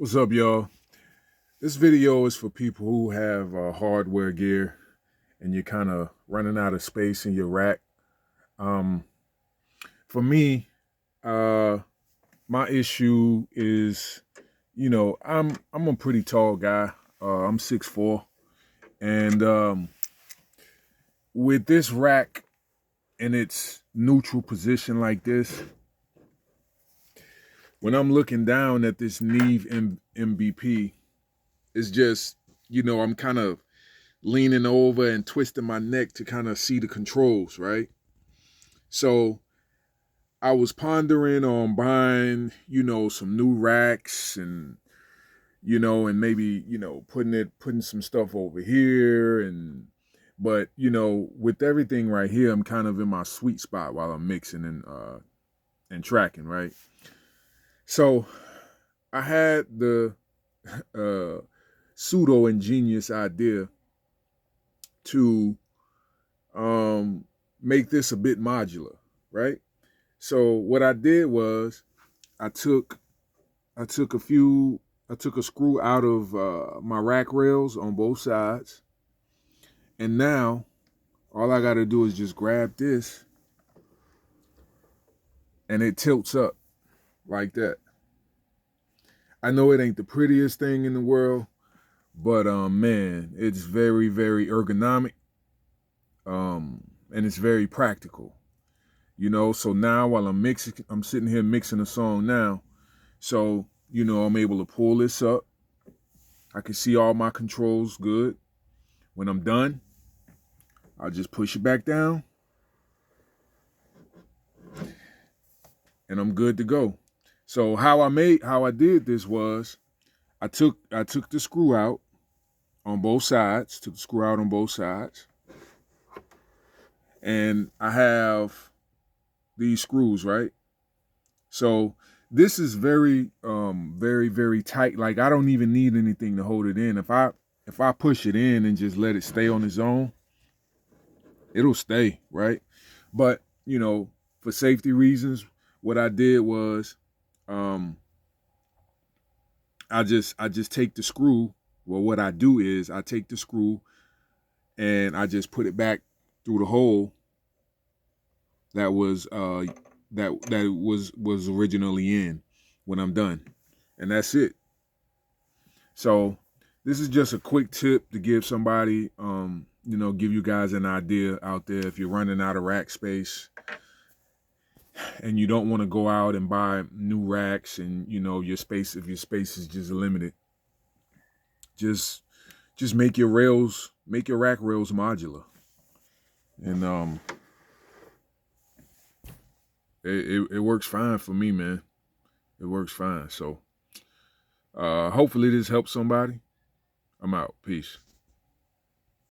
What's up, y'all? This video is for people who have hardware gear and you're kind of running out of space in your rack. Um, for me, uh, my issue is, I'm a pretty tall guy. I'm 6'4", and with this rack in its neutral position like this, when I'm looking down at this Neve MVP, it's just, I'm kind of leaning over and twisting my neck to kind of see the controls, right? So I was pondering on buying, some new racks and maybe, putting some stuff over here but, with everything right here, I'm kind of in my sweet spot while I'm mixing and tracking, right? So I had the uh, pseudo ingenious idea to make this a bit modular, right? So what I did was I took I took a screw out of my rack rails on both sides, and now all I got to do is just grab this, and it tilts up like that. I know it ain't the prettiest thing in the world, but man, it's very, very ergonomic, and it's very practical. So now while I'm sitting here mixing a song now. So, I'm able to pull this up. I can see all my controls good. When I'm done, I'll just push it back down and I'm good to go. So how I did this was I took the screw out on both sides, and I have these screws, right? So this is very, very, very tight. Like I don't even need anything to hold it in. If I push it in and just let it stay on its own, it'll stay, right? But, for safety reasons, what I did was I just take the screw. Well, what I do is I take the screw and I just put it back through the hole that was was originally in when I'm done. And that's it. So this is just a quick tip to give somebody, give you guys an idea out there if you're running out of rack space and you don't want to go out and buy new racks and, if your space is just limited, just make your rack rails modular. And it works fine for me, man. It works fine. So hopefully this helps somebody. I'm out. Peace.